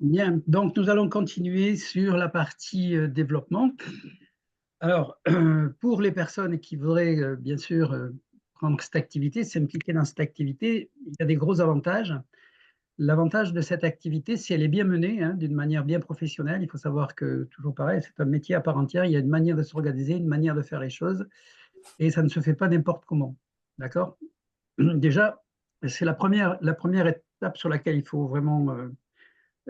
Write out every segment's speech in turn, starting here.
Bien, donc nous allons continuer sur la partie développement. Alors, pour les personnes qui voudraient bien sûr prendre cette activité, s'impliquer dans cette activité, il y a des gros avantages. L'avantage de cette activité, si elle est bien menée, hein, d'une manière bien professionnelle, il faut savoir que, toujours pareil, c'est un métier à part entière, il y a une manière de s'organiser, une manière de faire les choses, et ça ne se fait pas n'importe comment. D'accord? Déjà, c'est la première étape sur laquelle il faut vraiment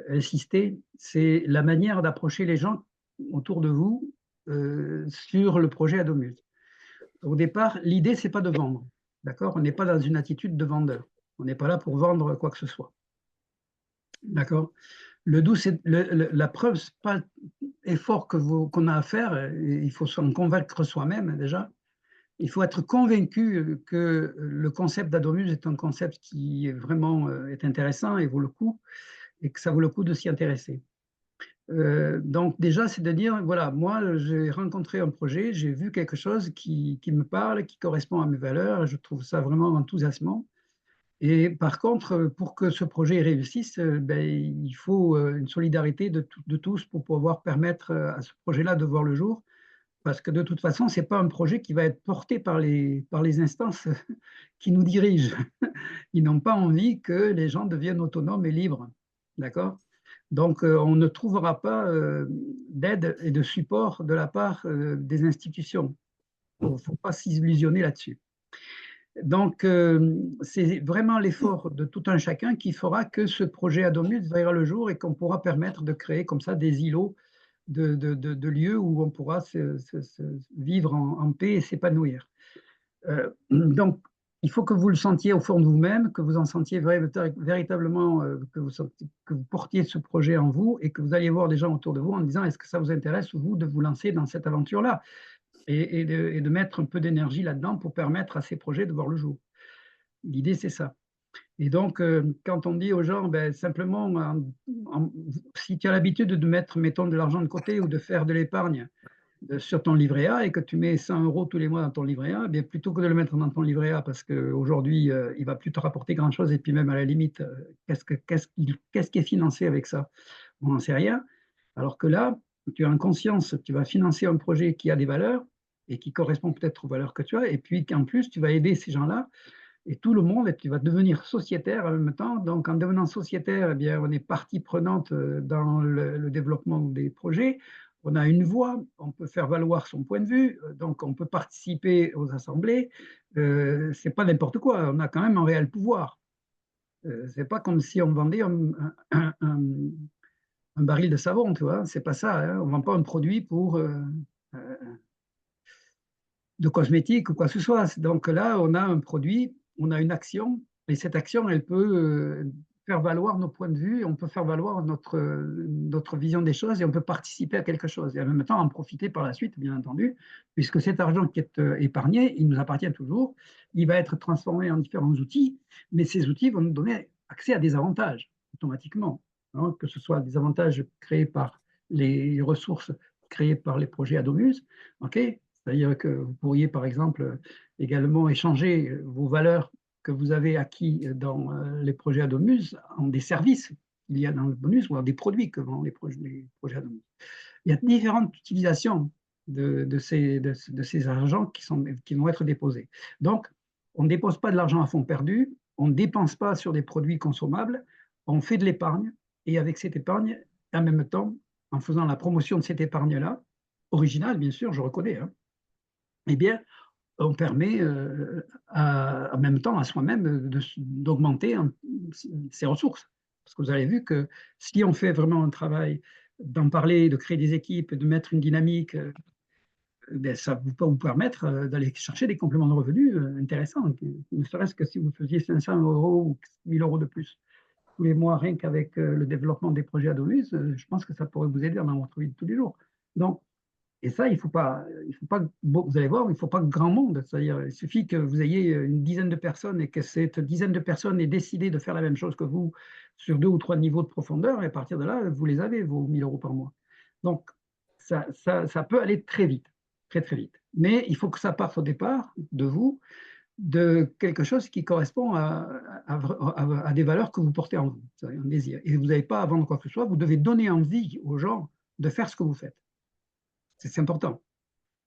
insister, c'est la manière d'approcher les gens autour de vous sur le projet Adomuse. Au départ, l'idée, c'est pas de vendre. D'accord? On n'est pas dans une attitude de vendeur. On n'est pas là pour vendre quoi que ce soit. D'accord? Le doux, c'est la preuve, c'est pas l'effort qu'on a à faire. Il faut s'en convaincre soi-même déjà. Il faut être convaincu que le concept d'Adomuse est un concept qui est vraiment est intéressant et vaut le coup, et que ça vaut le coup de s'y intéresser. Donc déjà, c'est de dire, voilà, moi, j'ai rencontré un projet, j'ai vu quelque chose qui me parle, qui correspond à mes valeurs, et je trouve ça vraiment enthousiasmant. Et par contre, pour que ce projet réussisse, ben, il faut une solidarité de tous pour pouvoir permettre à ce projet-là de voir le jour. Parce que de toute façon, ce n'est pas un projet qui va être porté par les instances qui nous dirigent. Ils n'ont pas envie que les gens deviennent autonomes et libres. D'accord? Donc, on ne trouvera pas d'aide et de support de la part des institutions. Il ne faut pas s'illusionner là-dessus. Donc, c'est vraiment l'effort de tout un chacun qui fera que ce projet Adomus verra le jour et qu'on pourra permettre de créer comme ça des îlots de lieux où on pourra vivre en paix et s'épanouir. Donc, il faut que vous le sentiez au fond de vous-même, que vous en sentiez véritablement, que vous portiez ce projet en vous et que vous alliez voir des gens autour de vous en disant est-ce que ça vous intéresse, vous, de vous lancer dans cette aventure-là et de mettre un peu d'énergie là-dedans pour permettre à ces projets de voir le jour. L'idée, c'est ça. Et donc, quand on dit aux gens, ben, simplement, si tu as l'habitude de mettre, mettons, de l'argent de côté ou de faire de l'épargne, sur ton livret A et que tu mets 100 euros tous les mois dans ton livret A, eh bien, plutôt que de le mettre dans ton livret A parce qu'aujourd'hui, il ne va plus te rapporter grand-chose et puis même à la limite, qu'est-ce qui est financé avec ça? On n'en sait rien. Alors que là, tu as en conscience, tu vas financer un projet qui a des valeurs et qui correspond peut-être aux valeurs que tu as, et puis qu'en plus, tu vas aider ces gens-là et tout le monde, et tu vas devenir sociétaire en même temps. Donc, en devenant sociétaire, eh bien, on est partie prenante dans le développement des projets. On a une voix, on peut faire valoir son point de vue, donc on peut participer aux assemblées. C'est pas n'importe quoi, on a quand même un réel pouvoir. C'est pas comme si on vendait un baril de savon, tu vois. C'est pas ça, hein. On vend pas un produit pour euh, de cosmétiques ou quoi que ce soit. Donc là, on a un produit, on a une action, et cette action, elle peut faire valoir nos points de vue, on peut faire valoir notre vision des choses et on peut participer à quelque chose. Et en même temps, en profiter par la suite, bien entendu, puisque cet argent qui est épargné, il nous appartient toujours, il va être transformé en différents outils, mais ces outils vont nous donner accès à des avantages automatiquement, hein, que ce soit des avantages créés par les ressources créées par les projets Adomus, ok. C'est-à-dire que vous pourriez, par exemple, également échanger vos valeurs que vous avez acquis dans les projets Adomus en des services qu'il y a dans le bonus ou en des produits que vendent les projets Adomus. Il y a différentes utilisations de ces argents qui vont être déposés. Donc, on ne dépose pas de l'argent à fond perdu, on ne dépense pas sur des produits consommables, on fait de l'épargne et avec cette épargne, en même temps, en faisant la promotion de cette épargne-là, originale, bien sûr, je reconnais, hein, eh bien, on permet en même temps à soi-même d'augmenter ses ressources. Parce que vous avez vu que si on fait vraiment un travail d'en parler, de créer des équipes, de mettre une dynamique, ben, ça peut vous permettre d'aller chercher des compléments de revenus intéressants. Ne serait-ce que si vous faisiez 500 euros ou 1000 euros de plus tous les mois, rien qu'avec le développement des projets Adomus, je pense que ça pourrait vous aider dans votre vie de tous les jours. Donc, et ça, il faut pas, vous allez voir, il ne faut pas grand monde. C'est-à-dire, il suffit que vous ayez une dizaine de personnes et que cette dizaine de personnes aient décidé de faire la même chose que vous sur 2 ou 3 niveaux de profondeur, et à partir de là, vous les avez, vos 1000 euros par mois. Donc, ça peut aller très vite, très, très vite. Mais il faut que ça parte au départ de vous, de quelque chose qui correspond à des valeurs que vous portez en vous, un désir. Et vous n'avez pas à vendre quoi que ce soit, vous devez donner envie aux gens de faire ce que vous faites. C'est important.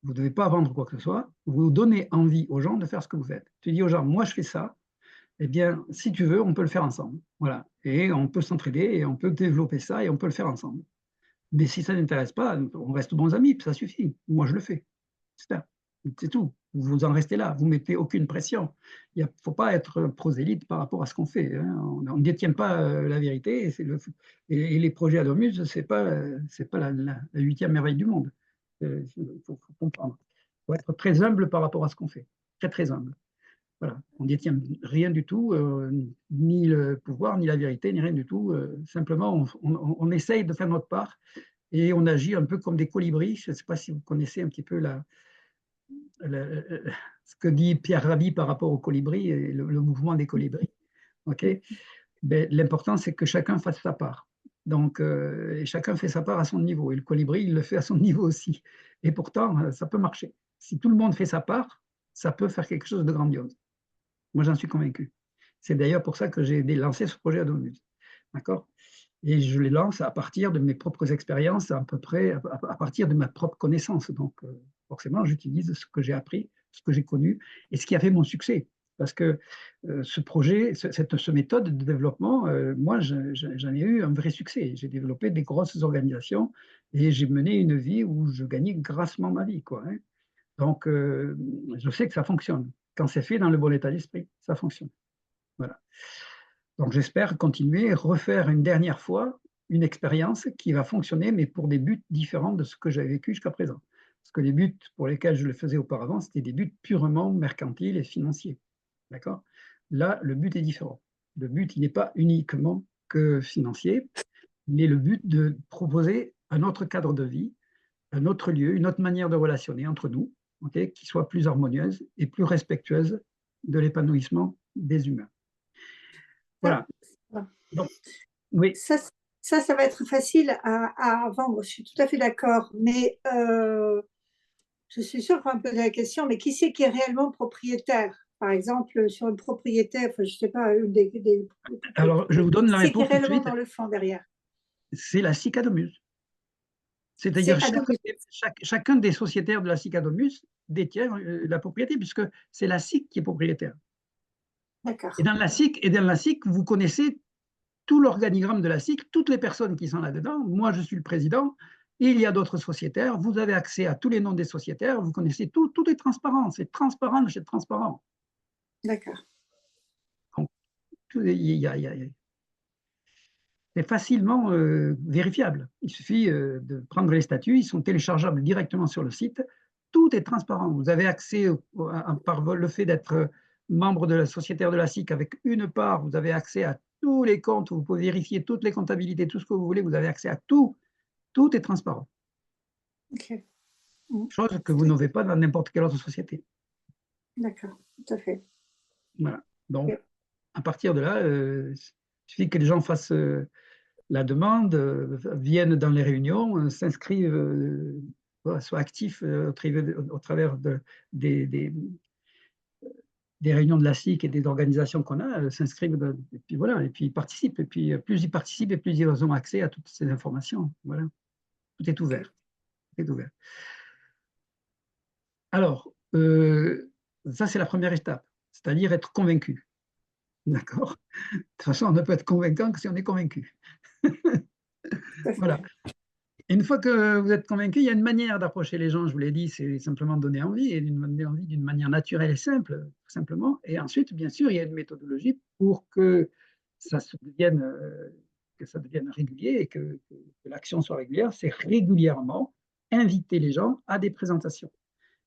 Vous ne devez pas vendre quoi que ce soit, vous donnez envie aux gens de faire ce que vous faites. Tu dis aux gens, moi je fais ça, eh bien, si tu veux, on peut le faire ensemble. Voilà. Et on peut s'entraider et on peut développer ça et on peut le faire ensemble. Mais si ça n'intéresse pas, on reste bons amis, ça suffit. Moi, je le fais. C'est tout. Vous en restez là. Vous ne mettez aucune pression. Il ne faut pas être prosélyte par rapport à ce qu'on fait. Hein. On ne détient pas la vérité. Et les projets Adomus, ce n'est pas la 8e merveille du monde. Il faut comprendre. Il faut être très humble par rapport à ce qu'on fait. Très, très humble. Voilà. On ne détient rien du tout, ni le pouvoir, ni la vérité, ni rien du tout. Simplement, on essaye de faire notre part et on agit un peu comme des colibris. Je ne sais pas si vous connaissez un petit peu ce que dit Pierre Rabhi par rapport aux colibris et le mouvement des colibris. Okay, ben, l'important, c'est que chacun fasse sa part. Donc, et chacun fait sa part à son niveau. Et le colibri, il le fait à son niveau aussi. Et pourtant, ça peut marcher. Si tout le monde fait sa part, ça peut faire quelque chose de grandiose. Moi, j'en suis convaincu. C'est d'ailleurs pour ça que j'ai lancé ce projet Adomus. D'accord? Et je les lance à partir de mes propres expériences, à peu près à partir de ma propre connaissance. Donc, forcément, j'utilise ce que j'ai appris, ce que j'ai connu et ce qui a fait mon succès. Parce que ce projet, cette méthode de développement, moi, j'en ai eu un vrai succès. J'ai développé des grosses organisations et j'ai mené une vie où je gagnais grassement ma vie, quoi, hein. Donc, je sais que ça fonctionne. Quand c'est fait dans le bon état d'esprit, ça fonctionne. Voilà. Donc, j'espère continuer, refaire une dernière fois une expérience qui va fonctionner, mais pour des buts différents de ce que j'avais vécu jusqu'à présent. Parce que les buts pour lesquels je le faisais auparavant, c'était des buts purement mercantiles et financiers. D'accord? Là, le but est différent. Le but, il n'est pas uniquement que financier, mais le but de proposer un autre cadre de vie, un autre lieu, une autre manière de relationner entre nous, okay, qui soit plus harmonieuse et plus respectueuse de l'épanouissement des humains. Voilà. Donc, oui. Ça va être facile à vendre, je suis tout à fait d'accord, mais je suis sûre qu'on va me poser la question, mais qui c'est qui est réellement propriétaire? Par exemple, sur une propriété, enfin, je ne sais pas, alors je vous donne la qui c'est qui est réponse tout de réellement suite. dans le fond derrière? C'est la SIC Adomus. C'est-à-dire chacun des sociétaires de la SIC Adomus détient la propriété, puisque c'est la SIC qui est propriétaire. D'accord. Et dans la SIC, vous connaissez tout l'organigramme de la SIC, toutes les personnes qui sont là-dedans. Moi, je suis le président. Il y a d'autres sociétaires. Vous avez accès à tous les noms des sociétaires. Vous connaissez tout. Tout est transparent. C'est transparent de chez transparent. D'accord. Donc, c'est facilement vérifiable. Il suffit de prendre les statuts. Ils sont téléchargeables directement sur le site. Tout est transparent. Vous avez accès, par le fait d'être membre de la sociétaire de la SIC avec une part, vous avez accès à tous les comptes, vous pouvez vérifier toutes les comptabilités, tout ce que vous voulez, vous avez accès à tout. Tout est transparent. Okay. Chose que vous n'avez pas dans n'importe quelle autre société. D'accord, tout à fait. Voilà. Donc, à partir de là, il suffit que les gens fassent la demande, viennent dans les réunions, s'inscrivent, soient actifs au travers des réunions de la SIC et des organisations qu'on a, s'inscrivent, et puis voilà, et puis ils participent. Et puis plus ils participent, et plus ils ont accès à toutes ces informations. Voilà. Tout est ouvert. Tout est ouvert. Alors, ça, c'est la première étape, c'est-à-dire être convaincu. D'accord? De toute façon, on ne peut être convaincant que si on est convaincu. Voilà. Une fois que vous êtes convaincu, il y a une manière d'approcher les gens, je vous l'ai dit, c'est simplement donner envie, et donner envie d'une manière naturelle et simple, tout simplement. Et ensuite, bien sûr, il y a une méthodologie pour que ça devienne régulier et que l'action soit régulière. C'est régulièrement inviter les gens à des présentations.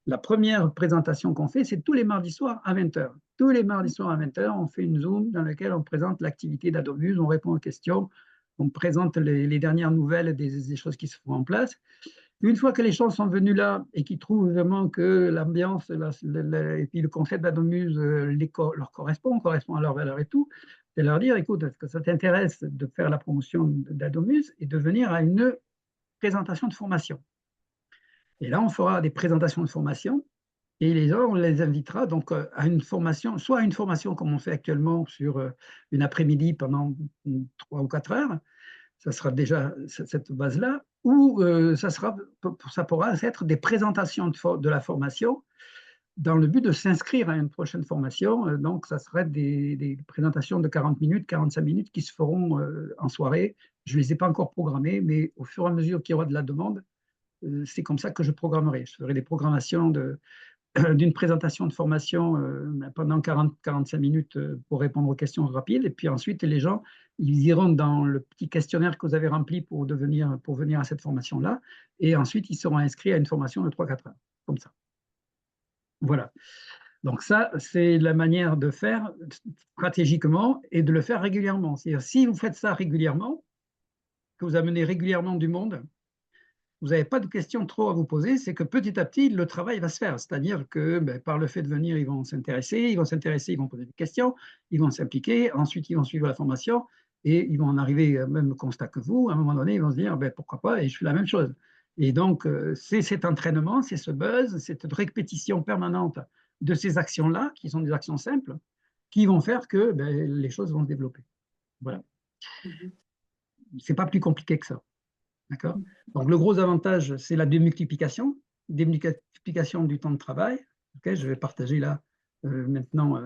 La première présentation qu'on fait, c'est tous les mardis soirs à 20h. Tous les mardis soirs à 20h, on fait une Zoom dans laquelle on présente l'activité d'Adomus, on répond aux questions, on présente les dernières nouvelles des choses qui se font en place. Une fois que les gens sont venus là et qu'ils trouvent vraiment que l'ambiance et puis le concept d'Adomus leur correspond à leurs valeurs et tout, c'est leur dire, écoute, est-ce que ça t'intéresse de faire la promotion d'Adomus et de venir à une présentation de formation? Et là, on fera des présentations de formation Et les gens, on les invitera donc à une formation, soit à une formation comme on fait actuellement sur une après-midi pendant 3 ou 4 heures, ça sera déjà cette base-là, ou ça pourra être des présentations de la formation dans le but de s'inscrire à une prochaine formation. Donc, ça serait des présentations de 40 minutes, 45 minutes qui se feront en soirée. Je ne les ai pas encore programmées, mais au fur et à mesure qu'il y aura de la demande, c'est comme ça que je programmerai. Je ferai des programmations d'une présentation de formation pendant 40-45 minutes pour répondre aux questions rapides. Et puis ensuite, les gens, ils iront dans le petit questionnaire que vous avez rempli pour venir à cette formation-là. Et ensuite, ils seront inscrits à une formation de 3-4 heures, comme ça. Voilà. Donc ça, c'est la manière de faire stratégiquement et de le faire régulièrement. C'est-à-dire, si vous faites ça régulièrement, que vous amenez régulièrement du monde, vous n'avez pas de questions trop à vous poser, c'est que petit à petit, le travail va se faire. C'est-à-dire que par le fait de venir, ils vont s'intéresser, ils vont poser des questions, ils vont s'impliquer, ensuite ils vont suivre la formation et ils vont en arriver au même constat que vous. À un moment donné, ils vont se dire, pourquoi pas, et je fais la même chose. Et donc, c'est cet entraînement, c'est ce buzz, cette répétition permanente de ces actions-là, qui sont des actions simples, qui vont faire que les choses vont se développer. Voilà. C'est pas plus compliqué que ça. D'accord? Donc, le gros avantage, c'est la démultiplication du temps de travail. Okay, je vais partager là maintenant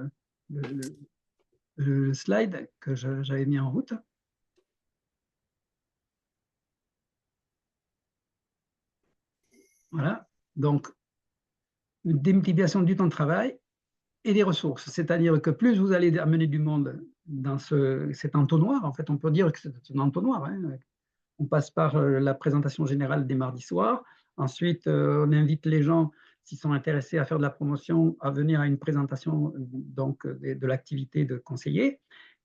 le, le slide que j'avais mis en route. Voilà. Donc, une démultiplication du temps de travail et des ressources. C'est-à-dire que plus vous allez amener du monde dans cet entonnoir, en fait, on peut dire que c'est un entonnoir. Hein. On passe par la présentation générale des mardis soirs. Ensuite, on invite les gens, s'ils sont intéressés à faire de la promotion, à venir à une présentation donc, de l'activité de conseiller.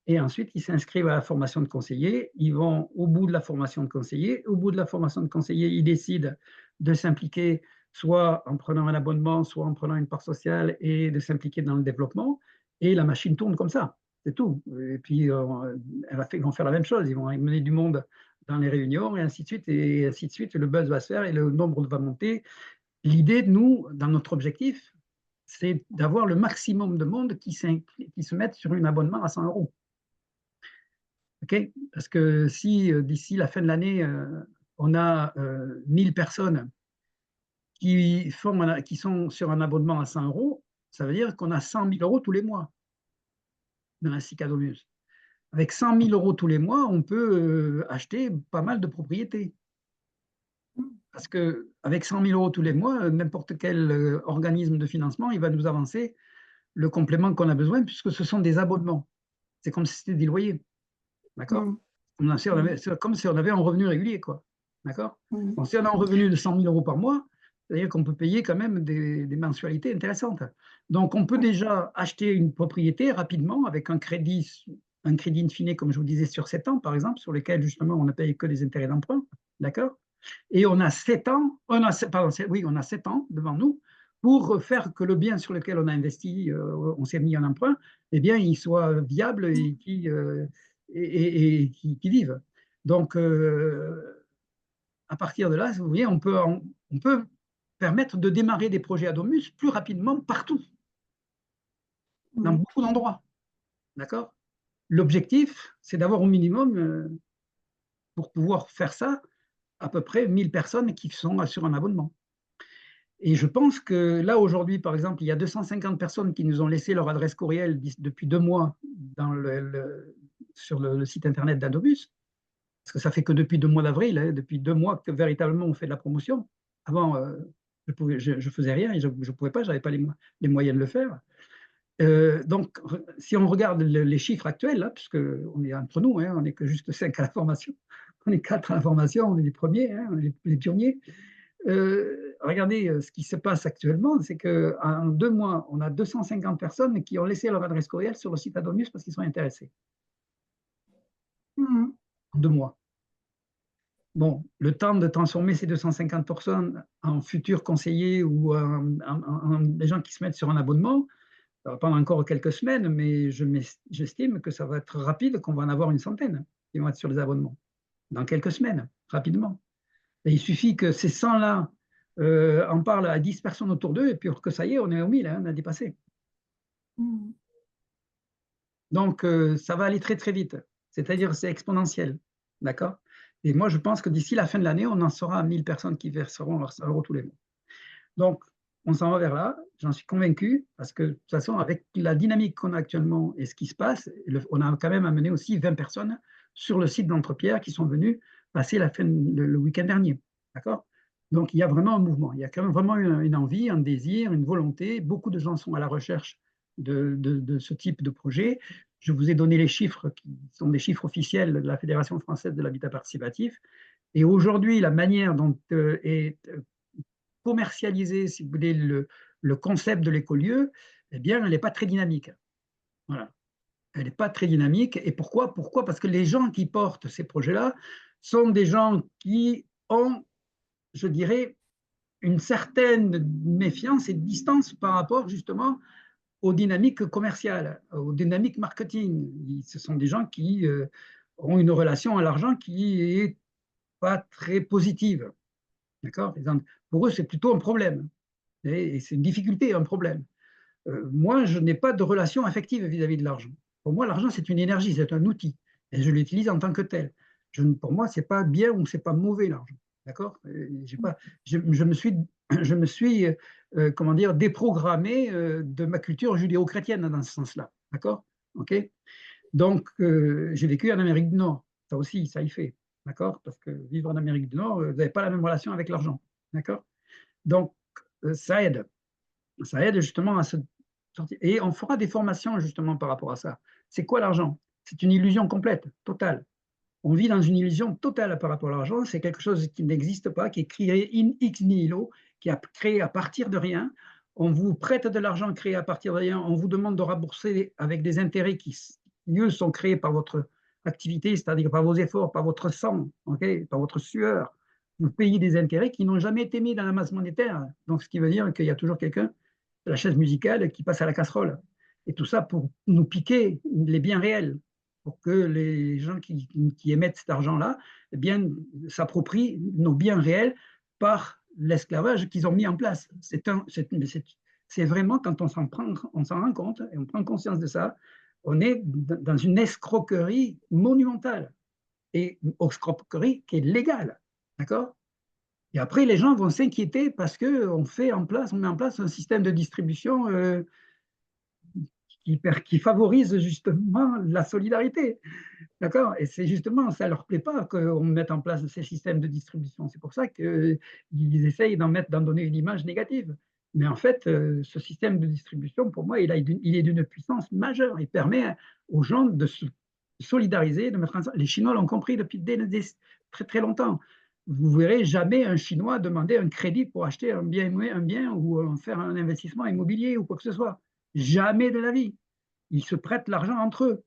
Et ensuite, ils s'inscrivent à la formation de conseiller. Ils vont au bout de la formation de conseiller. Au bout de la formation de conseiller, ils décident de s'impliquer soit en prenant un abonnement, soit en prenant une part sociale et de s'impliquer dans le développement. Et la machine tourne comme ça. C'est tout. Et puis, ils vont faire la même chose. Ils vont amener du monde dans les réunions et ainsi de suite. Et ainsi de suite, le buzz va se faire et le nombre va monter. L'idée, nous, dans notre objectif, c'est d'avoir le maximum de monde qui se mette sur un abonnement à 100 euros. Okay, parce que si d'ici la fin de l'année, on a 1000 personnes qui sont sur un abonnement à 100 euros, ça veut dire qu'on a 100 000 euros tous les mois dans la Cicadomus. Avec 100 000 euros tous les mois, on peut acheter pas mal de propriétés. Parce qu'avec 100 000 euros tous les mois, n'importe quel organisme de financement, il va nous avancer le complément qu'on a besoin, puisque ce sont des abonnements. C'est comme si c'était des loyers. D'accord? C'est comme si on avait un revenu régulier, quoi. D'accord? Donc, si on a un revenu de 100 000 euros par mois, c'est-à-dire qu'on peut payer quand même des mensualités intéressantes. Donc, on peut déjà acheter une propriété rapidement avec un crédit in fine, comme je vous disais, sur 7 ans, par exemple, sur lesquels, justement, on ne paye que des intérêts d'emprunt. D'accord? Et on a 7 ans, on a 7 ans devant nous pour faire que le bien sur lequel on a investi, on s'est mis en emprunt, eh bien, il soit viable et qui vivent. Donc, à partir de là, vous voyez, on peut permettre de démarrer des projets Adomus plus rapidement partout, dans beaucoup d'endroits. D'accord? L'objectif, c'est d'avoir au minimum, pour pouvoir faire ça, à peu près 1000 personnes qui sont sur un abonnement. Et je pense que là, aujourd'hui, par exemple, il y a 250 personnes qui nous ont laissé leur adresse courriel depuis 2 mois sur le site internet d'Adobus. Parce que ça fait que depuis le mois d'avril, hein, depuis 2 mois que véritablement on fait de la promotion. Avant, je faisais rien et je ne pouvais pas, je n'avais pas les moyens de le faire. Donc, si on regarde les chiffres actuels, là, puisque on est entre nous, hein, on n'est que juste 5 à la formation, on est 4 à la formation, on est les premiers, hein, on est les pionniers. Regardez ce qui se passe actuellement, c'est qu'en 2 mois, on a 250 personnes qui ont laissé leur adresse courriel sur le site Adomus parce qu'ils sont intéressés. En 2 mois. Bon, le temps de transformer ces 250 personnes en futurs conseillers ou en des gens qui se mettent sur un abonnement, ça va prendre encore quelques semaines, mais j'estime que ça va être rapide, qu'on va en avoir une centaine qui vont être sur les abonnements. Dans quelques semaines, rapidement. Et il suffit que ces 100-là en parlent à 10 personnes autour d'eux, et puis que ça y est, on est au 1000, hein, on a dépassé. Mm. Donc, ça va aller très, très vite. C'est-à-dire, c'est exponentiel. D'accord? Et moi, je pense que d'ici la fin de l'année, on en sera à 1000 personnes qui verseront leurs euros tous les mois. Donc, on s'en va vers là, j'en suis convaincu, parce que de toute façon, avec la dynamique qu'on a actuellement et ce qui se passe, on a quand même amené aussi 20 personnes sur le site d'Entrepierre qui sont venues passer le week-end dernier. D'accord? Donc, il y a vraiment un mouvement, il y a quand même vraiment une envie, un désir, une volonté. Beaucoup de gens sont à la recherche de ce type de projet. Je vous ai donné les chiffres qui sont des chiffres officiels de la Fédération française de l'habitat participatif. Et aujourd'hui, la manière dont est commercialiser, si vous voulez, le concept de l'écolieu, eh bien, elle n'est pas très dynamique. Voilà. Elle n'est pas très dynamique. Et pourquoi? Pourquoi? Parce que les gens qui portent ces projets-là sont des gens qui ont, je dirais, une certaine méfiance et distance par rapport justement aux dynamiques commerciales, aux dynamiques marketing. Ce sont des gens qui ont une relation à l'argent qui est pas très positive. D'accord? Pour eux, c'est plutôt un problème. Et c'est une difficulté, un problème. Moi, je n'ai pas de relation affective vis-à-vis de l'argent. Pour moi, l'argent, c'est une énergie, c'est un outil. Et je l'utilise en tant que tel. Pour moi, ce n'est pas bien ou ce n'est pas mauvais, l'argent. D'accord? Je me suis, je me suis comment dire, déprogrammé de ma culture judéo-chrétienne dans ce sens-là. D'accord? OK? Donc, j'ai vécu en Amérique du Nord. Ça aussi, ça y fait. D'accord? Parce que vivre en Amérique du Nord, vous n'avez pas la même relation avec l'argent. D'accord? Donc, ça aide. Ça aide justement à se sortir. Et on fera des formations justement par rapport à ça. C'est quoi l'argent? C'est une illusion complète, totale. On vit dans une illusion totale par rapport à l'argent. C'est quelque chose qui n'existe pas, qui est créé in ex nihilo, qui a créé à partir de rien. On vous prête de l'argent créé à partir de rien. On vous demande de rembourser avec des intérêts qui, eux, sont créés par votre activité, c'est-à-dire par vos efforts, par votre sang, okay, par votre sueur. Vous payez des intérêts qui n'ont jamais été mis dans la masse monétaire. Donc, ce qui veut dire qu'il y a toujours quelqu'un la chaise musicale qui passe à la casserole. Et tout ça pour nous piquer les biens réels, pour que les gens qui émettent cet argent-là eh bien, s'approprient nos biens réels par l'esclavage qu'ils ont mis en place. C'est vraiment, quand on s'en rend compte et on prend conscience de ça, on est dans une escroquerie monumentale et une escroquerie qui est légale. D'accord? Et après, les gens vont s'inquiéter parce qu'on met en place un système de distribution qui favorise justement la solidarité. D'accord? Et c'est justement, ça ne leur plaît pas qu'on mette en place ces systèmes de distribution. C'est pour ça qu'ils essayent d'en donner une image négative. Mais en fait, ce système de distribution, pour moi, il est d'une puissance majeure. Il permet aux gens de se solidariser, de mettre ensemble. Les Chinois l'ont compris depuis très, très longtemps. Vous ne verrez jamais un Chinois demander un crédit pour acheter un bien ou faire un investissement immobilier ou quoi que ce soit. Jamais de la vie. Ils se prêtent l'argent entre eux.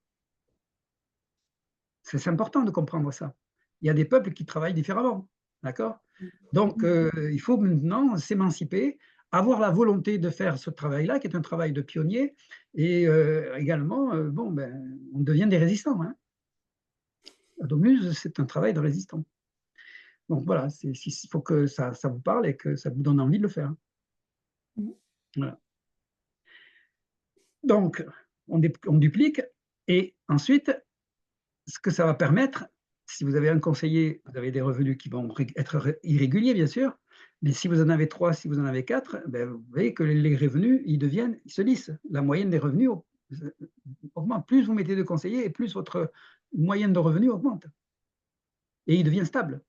C'est important de comprendre ça. Il y a des peuples qui travaillent différemment. D'accord? Donc, il faut maintenant s'émanciper, avoir la volonté de faire ce travail-là, qui est un travail de pionnier, et également, on devient des résistants. Hein. La Domuse, c'est un travail de résistant. Donc voilà, il faut que ça vous parle et que ça vous donne envie de le faire. Voilà. Donc, on duplique, et ensuite, ce que ça va permettre, si vous avez un conseiller, vous avez des revenus qui vont être irréguliers, bien sûr, mais si vous en avez 3, si vous en avez 4, ben, vous voyez que les revenus, ils se lissent. La moyenne des revenus augmente. Plus vous mettez de conseillers, et plus votre moyenne de revenus augmente. Et il devient stable.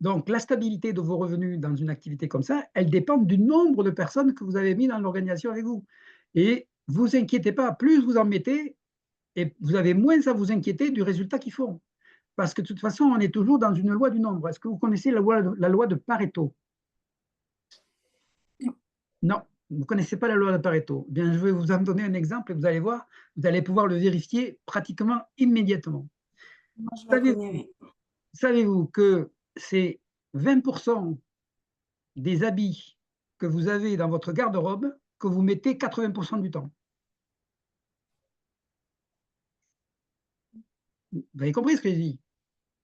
Donc, la stabilité de vos revenus dans une activité comme ça, elle dépend du nombre de personnes que vous avez mis dans l'organisation avec vous. Et vous inquiétez pas, plus vous en mettez, et vous avez moins à vous inquiéter du résultat qu'ils font. Parce que de toute façon, on est toujours dans une loi du nombre. Est-ce que vous connaissez la loi de Pareto? Non, vous ne connaissez pas la loi de Pareto. Bien, je vais vous en donner un exemple et vous allez voir, vous allez pouvoir le vérifier pratiquement immédiatement. Moi, je la Savez-vous connais, oui. savez-vous que c'est 20% des habits que vous avez dans votre garde-robe que vous mettez 80% du temps? Vous avez compris ce que je dis?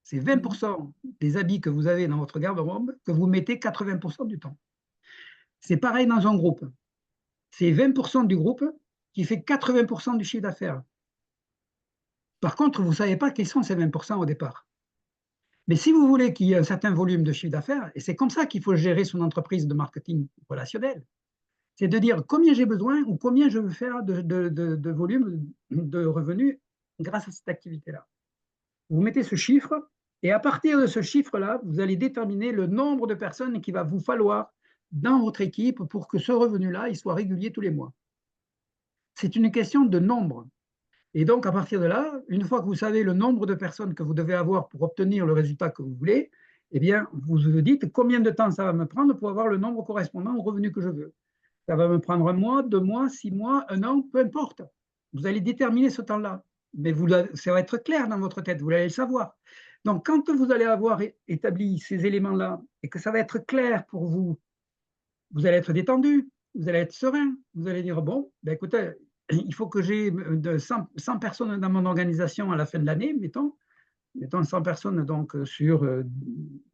C'est 20% des habits que vous avez dans votre garde-robe que vous mettez 80% du temps. C'est pareil dans un groupe. C'est 20% du groupe qui fait 80% du chiffre d'affaires. Par contre, vous ne savez pas quels sont ces 20% au départ. Mais si vous voulez qu'il y ait un certain volume de chiffre d'affaires, et c'est comme ça qu'il faut gérer son entreprise de marketing relationnel, c'est de dire combien j'ai besoin ou combien je veux faire de volume de revenus grâce à cette activité-là. Vous mettez ce chiffre, et à partir de ce chiffre-là, vous allez déterminer le nombre de personnes qu'il va vous falloir dans votre équipe pour que ce revenu-là il soit régulier tous les mois. C'est une question de nombre. Et donc, à partir de là, une fois que vous savez le nombre de personnes que vous devez avoir pour obtenir le résultat que vous voulez, eh bien, vous vous dites combien de temps ça va me prendre pour avoir le nombre correspondant au revenu que je veux. Ça va me prendre 1 mois, 2 mois, 6 mois, 1 an, peu importe. Vous allez déterminer ce temps-là. Mais ça va être clair dans votre tête, vous allez le savoir. Donc, quand vous allez avoir établi ces éléments-là et que ça va être clair pour vous, vous allez être détendu, vous allez être serein, vous allez dire, bon, ben écoutez, il faut que j'ai 100 personnes dans mon organisation à la fin de l'année, mettons 100 personnes donc sur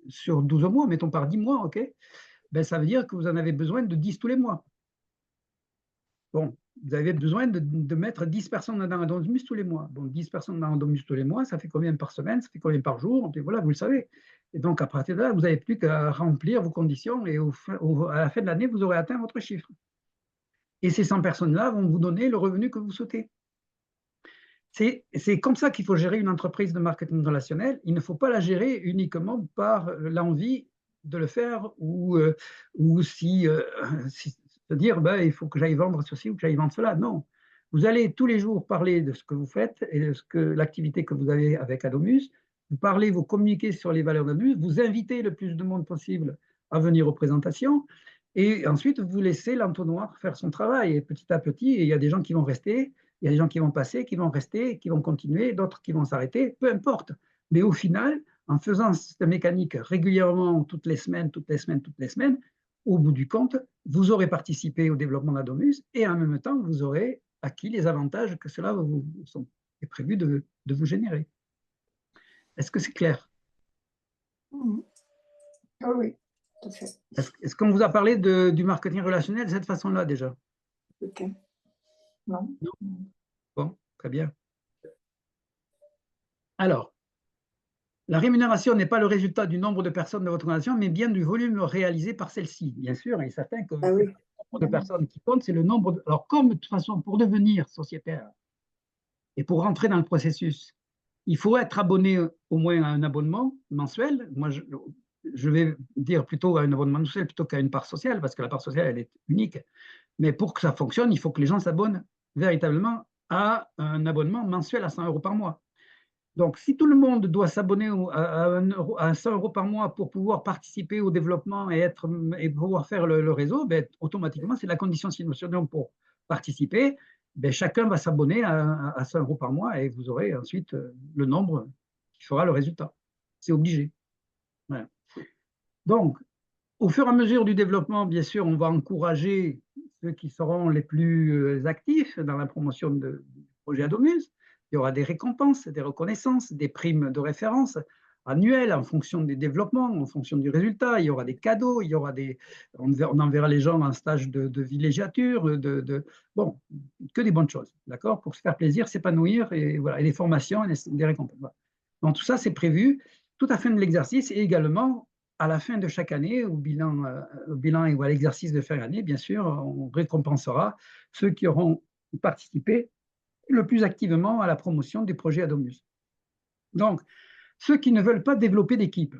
12 mois, mettons par 10 mois, ok, ben, ça veut dire que vous en avez besoin de 10 tous les mois. Bon, vous avez besoin de mettre 10 personnes dans Adomus tous les mois. Bon, 10 personnes dans Adomus tous les mois, ça fait combien par semaine? Ça fait combien par jour? Et voilà, vous le savez. Et donc, à partir de là, vous n'avez plus qu'à remplir vos conditions et à la fin de l'année, vous aurez atteint votre chiffre. Et ces 100 personnes-là vont vous donner le revenu que vous souhaitez. C'est comme ça qu'il faut gérer une entreprise de marketing relationnel. Il ne faut pas la gérer uniquement par l'envie de le faire ou si c'est-à-dire, ben, il faut que j'aille vendre ceci ou que j'aille vendre cela. Non. Vous allez tous les jours parler de ce que vous faites et de l'activité que vous avez avec Adomus. Vous parlez, vous communiquez sur les valeurs d'Adomus. Vous invitez le plus de monde possible à venir aux présentations. Et ensuite, vous laissez l'entonnoir faire son travail. Et petit à petit, il y a des gens qui vont rester, il y a des gens qui vont passer, qui vont rester, qui vont continuer, d'autres qui vont s'arrêter, peu importe. Mais au final, en faisant cette mécanique régulièrement, toutes les semaines, au bout du compte, vous aurez participé au développement d'Adomus et en même temps, vous aurez acquis les avantages que cela est prévu de vous générer. Est-ce que c'est clair? Mmh. Oh oui, tout à fait. Est-ce qu'on vous a parlé du marketing relationnel de cette façon-là déjà? Ok. Non. Non. Bon, très bien. Alors, la rémunération n'est pas le résultat du nombre de personnes de votre organisation, mais bien du volume réalisé par celle-ci. Bien sûr, il est certain que Ah oui. le nombre de personnes qui comptent, c'est le nombre de... Alors, comme de toute façon, pour devenir sociétaire et pour rentrer dans le processus, il faut être abonné au moins à un abonnement mensuel. Moi, je vais dire plutôt à un abonnement mensuel plutôt qu'à une part sociale, parce que la part sociale, elle est unique. Mais pour que ça fonctionne, il faut que les gens s'abonnent véritablement à un abonnement mensuel à 100 € par mois. Donc, si tout le monde doit s'abonner à 100 € par mois pour pouvoir participer au développement et pouvoir faire le réseau, ben, automatiquement, c'est la condition sine qua non pour participer. Ben, chacun va s'abonner à 100 € par mois et vous aurez ensuite le nombre qui fera le résultat. C'est obligé. Voilà. Donc, au fur et à mesure du développement, bien sûr, on va encourager ceux qui seront les plus actifs dans la promotion du projet Adomus. Il y aura des récompenses, des reconnaissances, des primes de référence annuelles en fonction des développements, en fonction du résultat. Il y aura des cadeaux, il y aura on enverra les gens en stage de villégiature, bon, que des bonnes choses, d'accord, pour se faire plaisir, s'épanouir, et voilà, et des formations, et des récompenses. Voilà. Donc tout ça, c'est prévu tout à fait de l'exercice et également à la fin de chaque année, au bilan ou à l'exercice de fin d'année, bien sûr, on récompensera ceux qui auront participé le plus activement à la promotion des projets Adomus. Donc, ceux qui ne veulent pas développer d'équipe,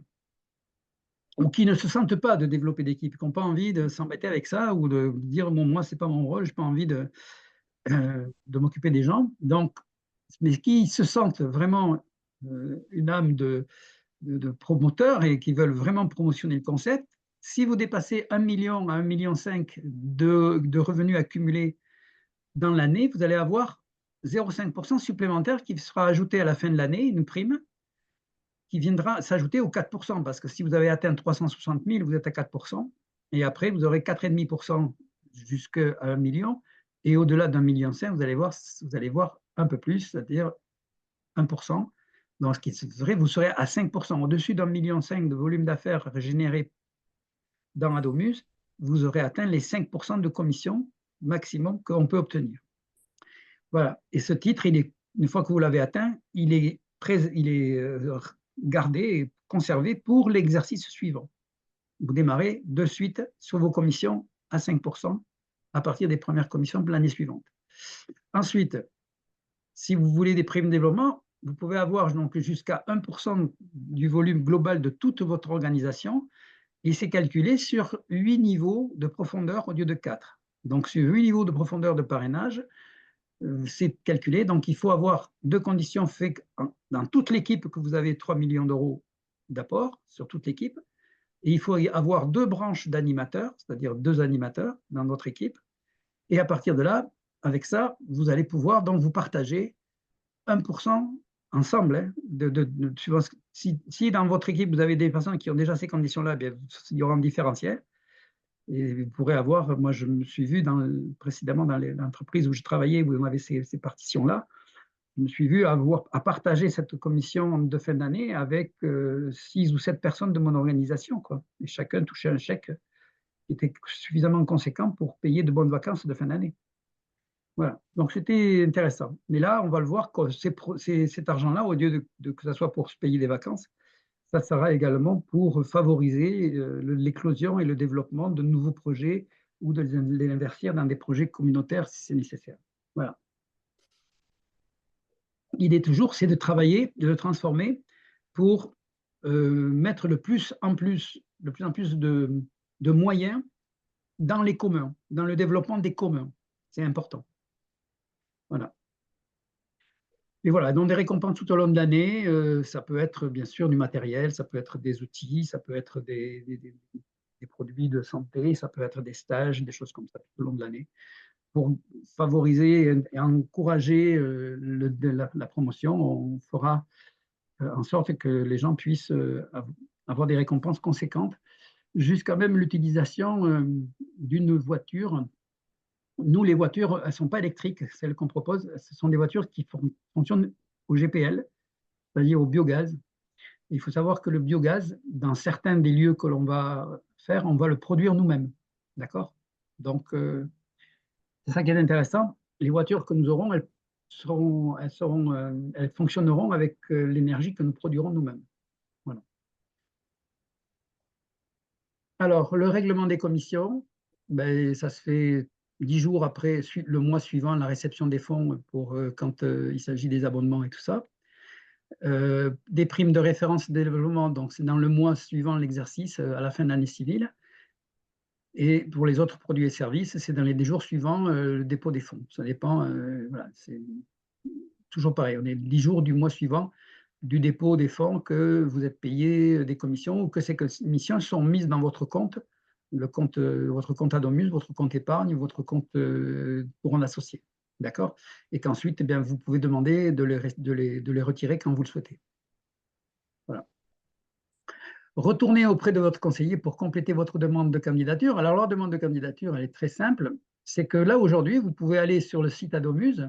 ou qui ne se sentent pas de développer d'équipe, qui n'ont pas envie de s'embêter avec ça, ou de dire, bon, moi, ce n'est pas mon rôle, je n'ai pas envie de m'occuper des gens, donc, mais qui se sentent vraiment une âme de promoteurs et qui veulent vraiment promotionner le concept, si vous dépassez 1 million à 1,5 million de revenus accumulés dans l'année, vous allez avoir 0,5% supplémentaire qui sera ajouté à la fin de l'année, une prime qui viendra s'ajouter aux 4%, parce que si vous avez atteint 360 000, vous êtes à 4%, et après, vous aurez 4,5% jusqu'à 1 million, et au-delà d'1,5 million, vous allez voir un peu plus, c'est-à-dire 1%, Donc, ce qui serait, vous serez à 5%. Au-dessus d'1,5 million de volume d'affaires généré dans Adomus, vous aurez atteint les 5% de commission maximum qu'on peut obtenir. Voilà. Et ce titre, une fois que vous l'avez atteint, il est gardé et conservé pour l'exercice suivant. Vous démarrez de suite sur vos commissions à 5% à partir des premières commissions de l'année suivante. Ensuite, si vous voulez des primes de développement, vous pouvez avoir donc jusqu'à 1% du volume global de toute votre organisation, et c'est calculé sur 8 niveaux de profondeur au lieu de 4. Donc, sur 8 niveaux de profondeur de parrainage, c'est calculé. Donc, il faut avoir deux conditions faites dans toute l'équipe que vous avez 3 millions d'euros d'apport sur toute l'équipe. Et il faut avoir deux branches d'animateurs, c'est-à-dire 2 animateurs dans votre équipe. Et à partir de là, avec ça, vous allez pouvoir donc vous partager 1% ensemble. Hein, si dans votre équipe, vous avez des personnes qui ont déjà ces conditions-là, bien, il y aura un différentiel. Et vous pourrez avoir, moi je me suis vu précédemment dans l'entreprise où je travaillais, où on avait ces partitions-là, je me suis vu à partager cette commission de fin d'année avec 6 ou 7 personnes de mon organisation, quoi. Et chacun touchait un chèque qui était suffisamment conséquent pour payer de bonnes vacances de fin d'année. Voilà, donc c'était intéressant. Mais là, on va le voir, que cet argent-là, au lieu que ce soit pour se payer des vacances, ça sera également pour favoriser l'éclosion et le développement de nouveaux projets ou de les investir dans des projets communautaires si c'est nécessaire. Voilà. L'idée toujours, c'est de travailler, de le transformer pour mettre de plus en plus de moyens dans les communs, dans le développement des communs. C'est important. Voilà. Et voilà, donc des récompenses tout au long de l'année, ça peut être bien sûr du matériel, ça peut être des outils, ça peut être des produits de santé, ça peut être des stages, des choses comme ça tout au long de l'année, pour favoriser et encourager la promotion. On fera en sorte que les gens puissent avoir des récompenses conséquentes, jusqu'à même l'utilisation d'une voiture. Nous, les voitures, elles ne sont pas électriques, celles qu'on propose, ce sont des voitures qui fonctionnent au GPL, c'est-à-dire au biogaz. Il faut savoir que le biogaz, dans certains des lieux que l'on va faire, on va le produire nous-mêmes. D'accord? Donc, c'est ça qui est intéressant. Les voitures que nous aurons, elles fonctionneront avec l'énergie que nous produirons nous-mêmes. Voilà. Alors, le règlement des commissions, ben, ça se fait 10 jours après le mois suivant la réception des fonds pour quand il s'agit des abonnements et tout ça. Des primes de référence de développement, donc c'est dans le mois suivant l'exercice, à la fin de l'année civile. Et pour les autres produits et services, c'est dans les jours suivants le dépôt des fonds. Ça dépend, voilà, c'est toujours pareil. On est 10 jours du mois suivant du dépôt des fonds que vous êtes payé des commissions ou que ces commissions sont mises dans votre compte, votre compte Adomus, votre compte épargne, votre compte pour un associé. D'accord? Et qu'ensuite, eh bien, vous pouvez demander de les retirer quand vous le souhaitez. Voilà. Retournez auprès de votre conseiller pour compléter votre demande de candidature. Alors, la demande de candidature, elle est très simple. C'est que là, aujourd'hui, vous pouvez aller sur le site Adomus.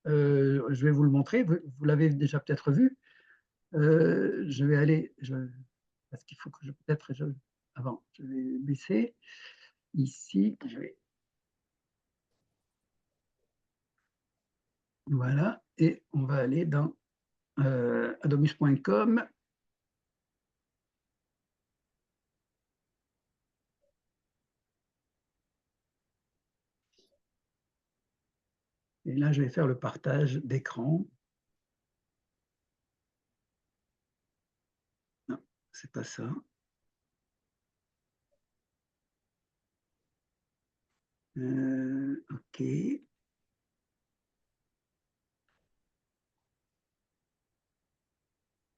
Je vais vous le montrer. Vous l'avez déjà peut-être vu. Je vais aller, parce qu'il faut que avant, je vais baisser. Ici, voilà, et on va aller dans adomus.com. Et là, je vais faire le partage d'écran. Non, c'est pas ça. OK.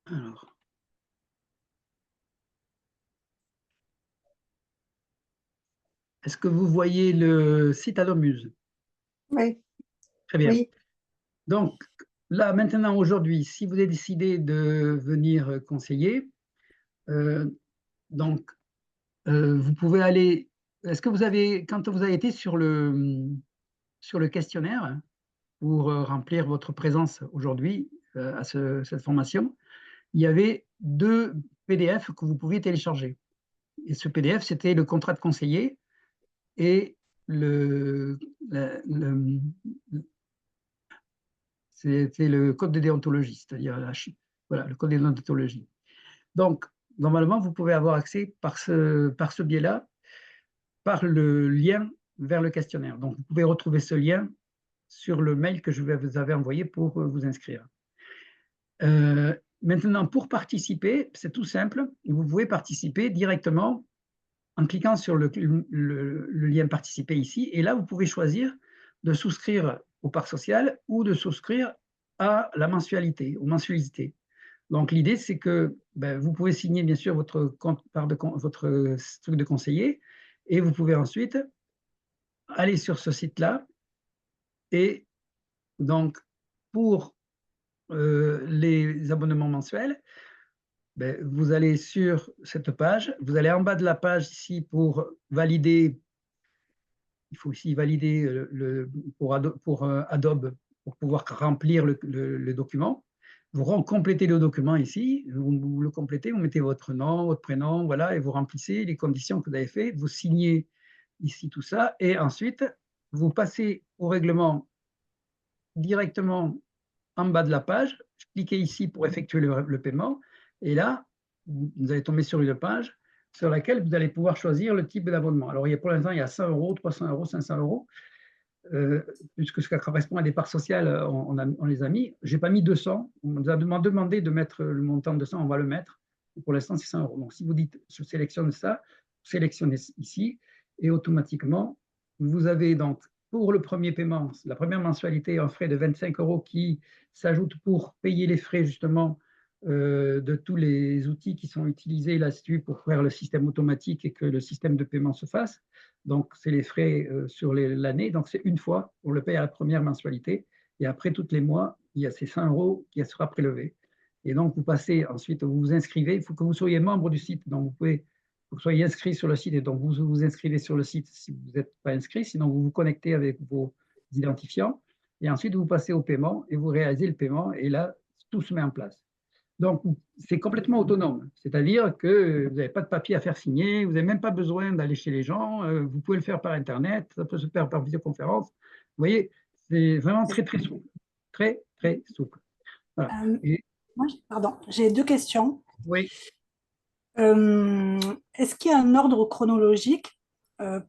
Alors. Est-ce que vous voyez le site Adomus? Oui. Très bien. Oui. Donc, là, maintenant, aujourd'hui, si vous avez décidé de venir conseiller, donc, vous pouvez aller. Est-ce que vous avez, quand vous avez été sur le questionnaire pour remplir votre présence aujourd'hui, cette formation, il y avait 2 PDF que vous pouviez télécharger. Et ce PDF, c'était le contrat de conseiller et c'était le code de déontologie, c'est-à-dire voilà, le code de déontologie. Donc, normalement, vous pouvez avoir accès par ce biais-là, par le lien vers le questionnaire. Donc, vous pouvez retrouver ce lien sur le mail que je vous avais envoyé pour vous inscrire. Maintenant, pour participer, c'est tout simple. Vous pouvez participer directement en cliquant sur le lien participer ici. Et là, vous pouvez choisir de souscrire aux parts sociales ou de souscrire à la mensualité, aux mensualités. Donc, l'idée, c'est que vous pouvez signer, bien sûr, votre truc de conseiller et vous pouvez ensuite aller sur ce site-là. Et donc, pour les abonnements mensuels, vous allez sur cette page, vous allez en bas de la page ici pour valider, il faut aussi valider pour Adobe pour pouvoir remplir le document. Vous complétez le document ici, vous le complétez, vous mettez votre nom, votre prénom, voilà, et vous remplissez les conditions que vous avez faites, vous signez ici tout ça, et ensuite, vous passez au règlement directement en bas de la page, cliquez ici pour effectuer le paiement, et là, vous allez tomber sur une page sur laquelle vous allez pouvoir choisir le type d'abonnement. Alors, pour l'instant, il y a 100 €, 300 €, 500 €, puisque ce qui correspond à des parts sociales, on les a mis. Je n'ai pas mis 200, on nous a demandé de mettre le montant de 200, on va le mettre. Pour l'instant, c'est 100 €. Donc, si vous dites, je sélectionne ça, vous sélectionnez ici, et automatiquement, vous avez donc, pour le premier paiement, la première mensualité, un frais de 25 € qui s'ajoute pour payer les frais, justement, de tous les outils qui sont utilisés là-dessus pour faire le système automatique et que le système de paiement se fasse. Donc, c'est les frais sur l'année. Donc, c'est une fois, on le paye à la première mensualité. Et après, tous les mois, il y a ces 100 € qui sera prélevé. Et donc, vous passez ensuite, vous vous inscrivez. Il faut que vous soyez membre du site. Donc, que vous soyez inscrit sur le site. Et donc, vous vous inscrivez sur le site si vous n'êtes pas inscrit. Sinon, vous vous connectez avec vos identifiants. Et ensuite, vous passez au paiement et vous réalisez le paiement. Et là, tout se met en place. Donc, c'est complètement autonome. C'est-à-dire que vous n'avez pas de papier à faire signer, vous n'avez même pas besoin d'aller chez les gens, vous pouvez le faire par Internet, ça peut se faire par visioconférence. Vous voyez, c'est vraiment très, très souple. Très, très souple. Voilà. Pardon, j'ai 2 questions. Oui. Est-ce qu'il y a un ordre chronologique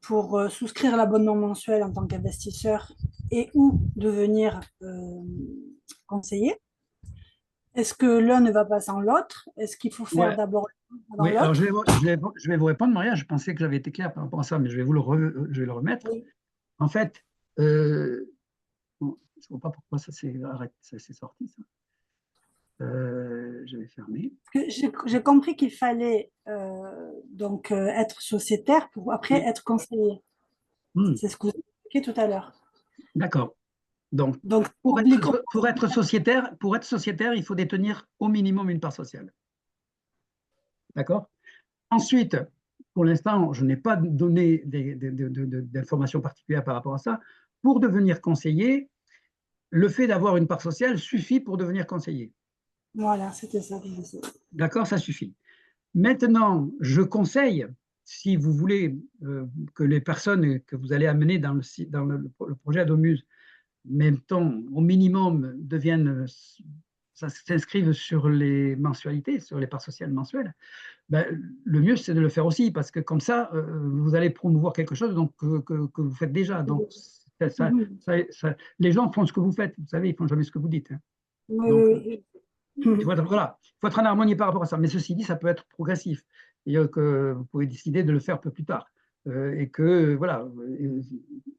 pour souscrire l'abonnement mensuel en tant qu'investisseur et ou devenir conseiller? Est-ce que l'un ne va pas sans l'autre? Est-ce qu'il faut faire d'abord l'un oui, alors l'autre? je vais vous répondre, Maria. Je pensais que j'avais été clair par rapport à ça, mais je vais le remettre. Oui. En fait, je ne vois pas pourquoi ça s'est sorti, ça. Je vais fermer. J'ai compris qu'il fallait donc être sociétaire pour après être conseiller. C'est ce que vous avez expliqué tout à l'heure. D'accord. Donc pour être sociétaire, il faut détenir au minimum une part sociale. D'accord. Ensuite, pour l'instant, je n'ai pas donné d'informations particulières par rapport à ça. Pour devenir conseiller, le fait d'avoir une part sociale suffit pour devenir conseiller. Voilà, c'était ça. D'accord, ça suffit. Maintenant, je conseille, si vous voulez que les personnes que vous allez amener dans le projet Adomuse, même temps, au minimum, s'inscrivent sur les mensualités, sur les parts sociales mensuelles, le mieux, c'est de le faire aussi, parce que comme ça, vous allez promouvoir quelque chose donc, que vous faites déjà. Donc, les gens font ce que vous faites, vous savez, ils ne font jamais ce que vous dites. Hein. Donc, voilà, il faut être en harmonie par rapport à ça. Mais ceci dit, ça peut être progressif. C'est-à-dire que vous pouvez décider de le faire un peu plus tard. Et que, voilà,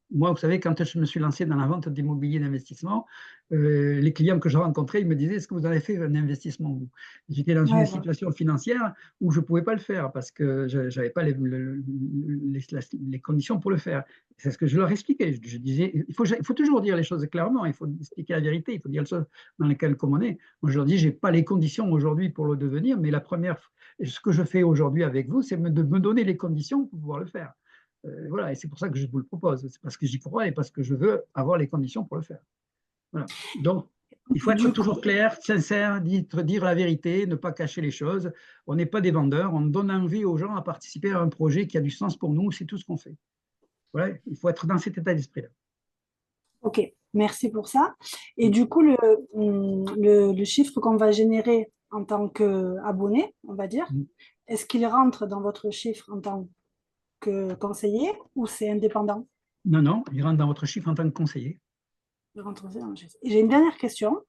moi, vous savez, quand je me suis lancé dans la vente d'immobilier d'investissement, les clients que je rencontrais, ils me disaient, est-ce que vous avez fait un investissement? J'étais dans une situation financière où je ne pouvais pas le faire parce que je n'avais pas les conditions pour le faire. C'est ce que je leur expliquais. Je disais, il faut toujours dire les choses clairement, il faut expliquer la vérité, il faut dire les choses dans lesquelles on est. Moi, je leur dis, je n'ai pas les conditions aujourd'hui pour le devenir, mais ce que je fais aujourd'hui avec vous, c'est de me donner les conditions pour pouvoir le faire. Voilà, et c'est pour ça que je vous le propose. C'est parce que j'y crois et parce que je veux avoir les conditions pour le faire. Voilà. Donc, Il faut être toujours clair, sincère, dire la vérité, ne pas cacher les choses. On n'est pas des vendeurs, on donne envie aux gens à participer à un projet qui a du sens pour nous, c'est tout ce qu'on fait. Voilà, il faut être dans cet état d'esprit-là. Ok, merci pour ça. Et du coup, le chiffre qu'on va générer en tant qu'abonné, on va dire, est-ce qu'il rentre dans votre chiffre en tant que conseiller ou c'est indépendant? Non, non, il rentre dans votre chiffre en tant que conseiller. Il rentre aussi dans le chiffre. Et j'ai une dernière question,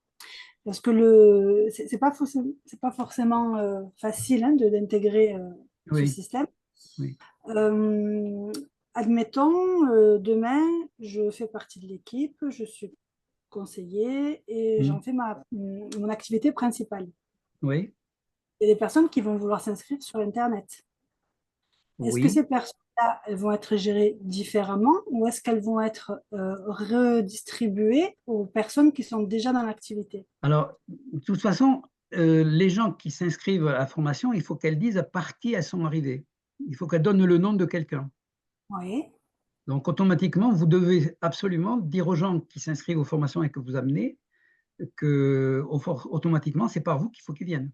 parce que c'est pas forcément facile hein, d'intégrer ce Oui, système. oui. Admettons, demain, je fais partie de l'équipe, je suis conseiller et j'en fais mon activité principale. Oui, Il y a des personnes qui vont vouloir s'inscrire sur Internet. Est-ce que oui. ces personnes-là, elles vont être gérées différemment ou est-ce qu'elles vont être redistribuées aux personnes qui sont déjà dans l'activité? Alors, de toute façon, les gens qui s'inscrivent à la formation, il faut qu'elles disent par qui elles sont arrivées. Il faut qu'elles donnent le nom de quelqu'un. Oui, Donc, automatiquement, vous devez absolument dire aux gens qui s'inscrivent aux formations et que vous amenez que automatiquement, c'est par vous qu'il faut qu'ils viennent.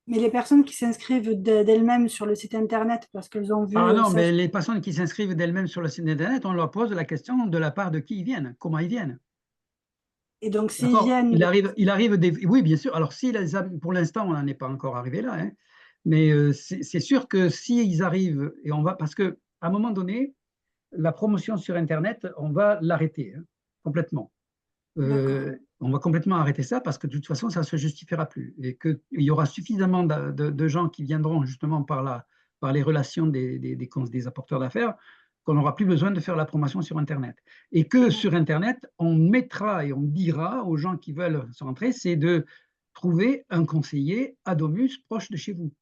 mais les personnes qui s'inscrivent d'elles-mêmes sur le site Internet parce qu'elles ont vu Ah non, ça. mais les personnes qui s'inscrivent d'elles-mêmes sur le site Internet, on leur pose la question de la part de qui ils viennent, comment ils viennent. Et donc, s'ils D'accord. viennent. Il arrive des... Oui, bien sûr. Alors, si pour l'instant, on n'en est pas encore arrivé là, hein, mais c'est sûr que s'ils arrivent, et on va, parce qu'à un moment donné, la promotion sur Internet, on va l'arrêter hein, complètement. D'accord. On va complètement arrêter ça parce que de toute façon, ça ne se justifiera plus. Et qu'il y aura suffisamment de gens qui viendront justement par les relations des apporteurs d'affaires qu'on n'aura plus besoin de faire la promotion sur Internet. Et que sur Internet, on mettra et on dira aux gens qui veulent se rentrer, c'est de trouver un conseiller Adomus proche de chez vous.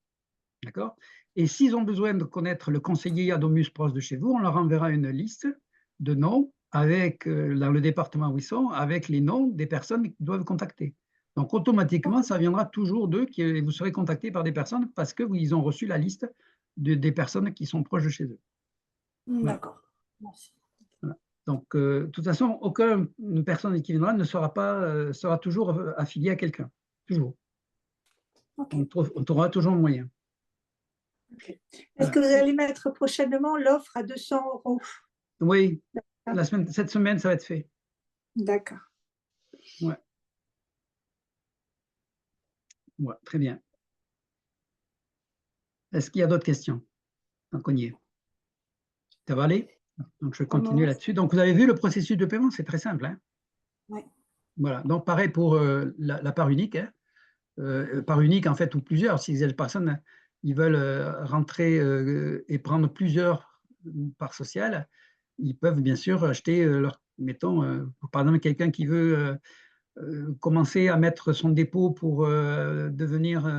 D'accord? Et s'ils ont besoin de connaître le conseiller Adomus proche de chez vous, on leur enverra une liste de noms avec, dans le département où ils sont, avec les noms des personnes qu'ils doivent contacter. Donc, automatiquement, ça viendra toujours d'eux et vous serez contacté par des personnes parce qu'ils ont reçu la liste des personnes qui sont proches de chez eux. Voilà. D'accord. Merci. Voilà. Donc, de toute façon, aucune personne qui viendra ne sera toujours affiliée à quelqu'un. Toujours. Ok. On trouvera toujours un moyen. Okay. Est-ce que vous allez mettre prochainement l'offre à 200 €? Oui, cette semaine, ça va être fait. D'accord. Ouais. Ouais, très bien. Est-ce qu'il y a d'autres questions? Donc, on y est. Ça va aller? Donc, je continue là-dessus. Donc, vous avez vu le processus de paiement, c'est très simple. Hein? Oui. Voilà. Donc, pareil pour la part unique. Hein? Part unique, en fait, ou plusieurs. Si les personnes ils veulent rentrer et prendre plusieurs parts sociales, ils peuvent bien sûr acheter mettons, par exemple, quelqu'un qui veut commencer à mettre son dépôt pour devenir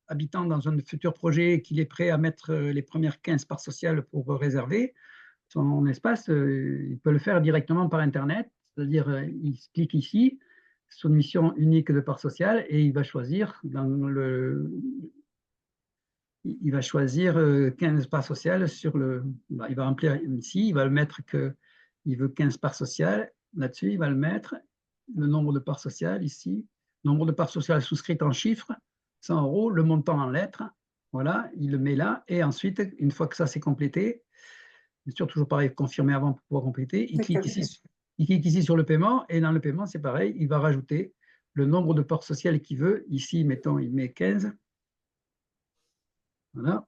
habitant dans un futur projet, qu'il est prêt à mettre les premières 15 parts sociales pour réserver son espace, il peut le faire directement par Internet, c'est-à-dire il clique ici, soumission unique de part sociale, et il va choisir il va choisir 15 parts sociales sur le. Il va remplir ici, il va le mettre qu'il veut 15 parts sociales. Là-dessus, il va le mettre, le nombre de parts sociales ici, nombre de parts sociales souscrites en chiffres, 100 €, le montant en lettres. Voilà, il le met là. Et ensuite, une fois que ça c'est complété, bien sûr, toujours pareil, confirmer avant pour pouvoir compléter, il clique ici sur le paiement. Et dans le paiement, c'est pareil, il va rajouter le nombre de parts sociales qu'il veut. Ici, mettons, il met 15. Voilà.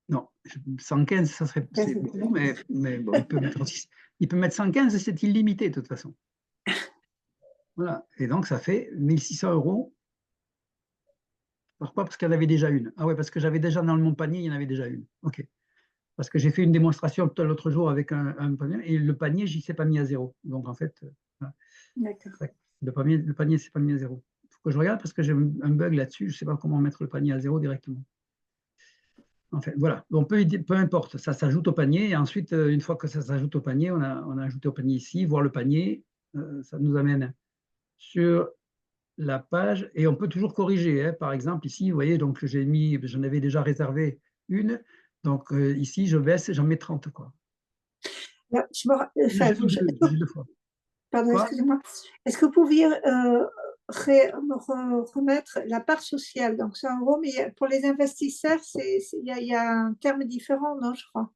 Non, 115, ça serait beaucoup, mais bon, il peut mettre 115, c'est illimité de toute façon. Voilà. Et donc, ça fait 1600 €. Pourquoi? Parce qu'il y en avait déjà une. Ah ouais, parce que j'avais déjà dans mon panier, il y en avait déjà une. OK. Parce que j'ai fait une démonstration l'autre jour avec un panier, et le panier, je n'y sais pas mis à zéro. Donc, en fait, voilà. Le panier, c'est pas mis à zéro. Il faut que je regarde parce que j'ai un bug là-dessus. Je ne sais pas comment mettre le panier à zéro directement. En fait, voilà, peu importe, ça s'ajoute au panier et ensuite, une fois que ça s'ajoute au panier, on a ajouté au panier ici, voir le panier, ça nous amène sur la page et on peut toujours corriger. Hein. Par exemple, ici, vous voyez, donc j'en avais déjà réservé une, donc ici, je baisse et j'en mets 30. Quoi. Là, J'ai deux fois. Pardon, Quoi? excusez-moi. Est-ce que vous pouviez remettre la part sociale? Donc, c'est en gros, mais pour les investisseurs, il y a un terme différent, non, je crois.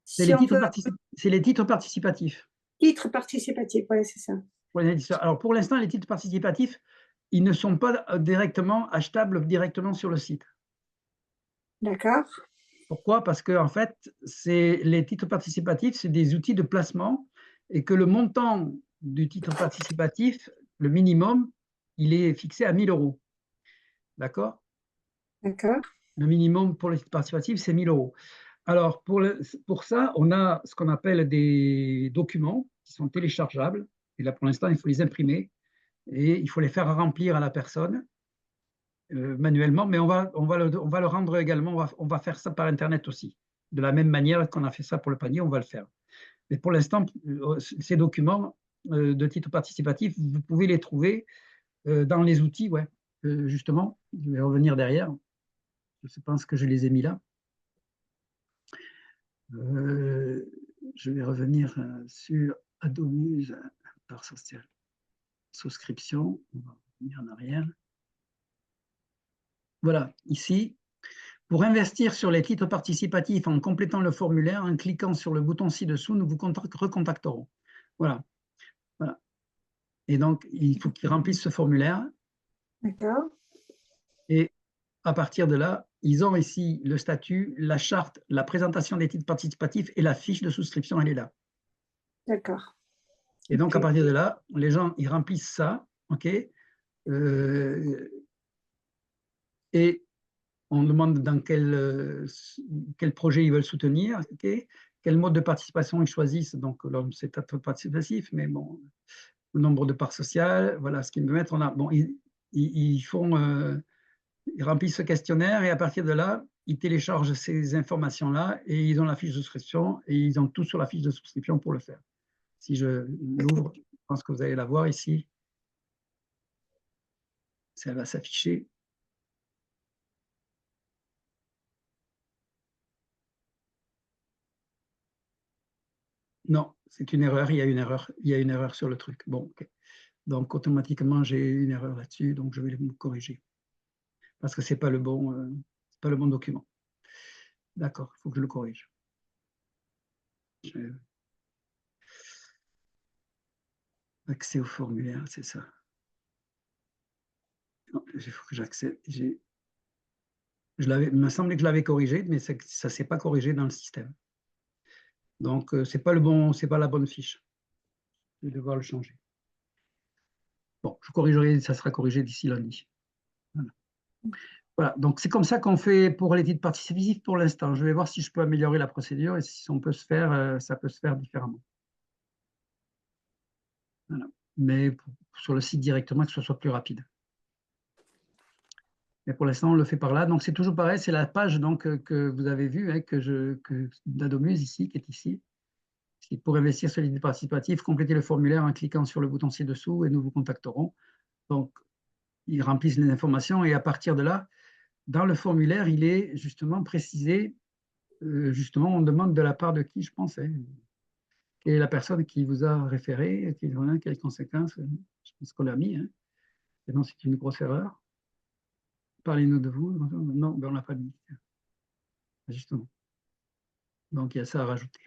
C'est Si les on titres veut c'est les titres participatifs. titre participatif, oui, c'est ça. Pour les investisseurs. Alors, pour l'instant, les titres participatifs, ils ne sont pas directement achetables directement sur le site. D'accord, Pourquoi? Parce que en fait, les titres participatifs, c'est des outils de placement et que le montant du titre participatif, le minimum, il est fixé à 1 000 €. D'accord? d'accord, Le minimum pour les titres participatifs, c'est 1 000 €. Alors, pour ça, on a ce qu'on appelle des documents qui sont téléchargeables. Et là, pour l'instant, il faut les imprimer et il faut les faire remplir à la personne manuellement, mais on va le rendre également, on va faire ça par Internet aussi. De la même manière qu'on a fait ça pour le panier, on va le faire. Mais pour l'instant, ces documents de titre participatif, vous pouvez les trouver dans les outils, ouais, justement. Je vais revenir derrière. Je pense que je les ai mis là. Je vais revenir sur Adomuse, part sociale, souscription. On va revenir en arrière. Voilà, ici, pour investir sur les titres participatifs en complétant le formulaire, en cliquant sur le bouton ci-dessous, nous vous recontacterons. Voilà. Voilà. Et donc, il faut qu'ils remplissent ce formulaire. d'accord, Et à partir de là, ils ont ici le statut, la charte, la présentation des titres participatifs et la fiche de souscription, elle est là. d'accord. Et donc, à Ok. partir de là, les gens, ils remplissent ça, OK, et on demande dans quel projet ils veulent soutenir, okay, quel mode de participation ils choisissent. Donc, c'est participatif, mais bon, le nombre de parts sociales, voilà ce qu'ils me mettent. Bon, ils remplissent ce questionnaire et à partir de là, ils téléchargent ces informations-là et ils ont la fiche de souscription et ils ont tout sur la fiche de souscription pour le faire. Si je l'ouvre, je pense que vous allez la voir ici. Ça va s'afficher. Non, c'est une erreur, il y a une erreur sur le truc. Bon, okay. Donc automatiquement, j'ai une erreur là-dessus, donc je vais me corriger. Parce que ce n'est pas le bon document. D'accord, il faut que je le corrige. Accès au formulaire, c'est ça. Non, il faut que j'accède. Il me semblait que je l'avais corrigé, mais ça ne s'est pas corrigé dans le système. Donc, ce n'est pas la bonne fiche. Je vais devoir le changer. Bon, je corrigerai, ça sera corrigé d'ici lundi. Voilà. Voilà, donc c'est comme ça qu'on fait pour les titres participatifs pour l'instant. Je vais voir si je peux améliorer la procédure et si on peut se faire, ça peut se faire différemment. Voilà. Mais sur le site directement, que ce soit plus rapide. Mais pour l'instant, on le fait par là. Donc c'est toujours pareil, c'est la page donc, que vous avez vue, hein, d'Adomuse ici, qui est ici. Pour investir sur les titres participatifs, complétez le formulaire en cliquant sur le bouton ci-dessous et nous vous contacterons. Donc, ils remplissent les informations et à partir de là, dans le formulaire, il est justement précisé, justement, on demande de la part de qui, je pense, hein, quelle est la personne qui vous a référé, quelles conséquences, je pense qu'on l'a mis, hein. Et non, c'est une grosse erreur. Parlez-nous de vous. Non, ben on ne l'a pas mis, justement. Donc, il y a ça à rajouter.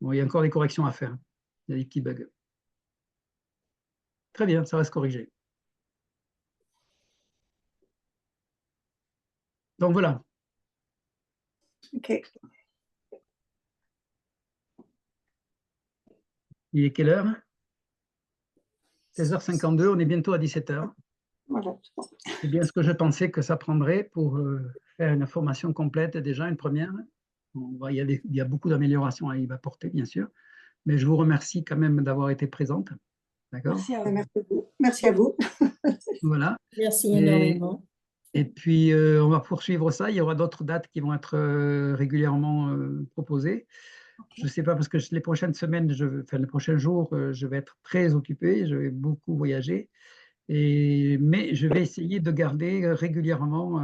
Bon, il y a encore des corrections à faire. Il y a des petits bugs. Très bien, ça va se corriger. Donc, voilà. Ok. Il est quelle heure? 16h52, on est bientôt à 17h. Voilà. C'est bien ce que je pensais que ça prendrait pour faire une formation complète, déjà une première. Il y a beaucoup d'améliorations à y apporter, bien sûr, mais je vous remercie quand même d'avoir été présente. D'accord? Merci à vous. Merci à vous. Merci à vous. Voilà. Merci énormément. Et puis, on va poursuivre ça. Il y aura d'autres dates qui vont être régulièrement proposées. Je ne sais pas, parce que les prochaines semaines, les prochains jours, je vais être très occupé, je vais beaucoup voyager. Mais je vais essayer de garder régulièrement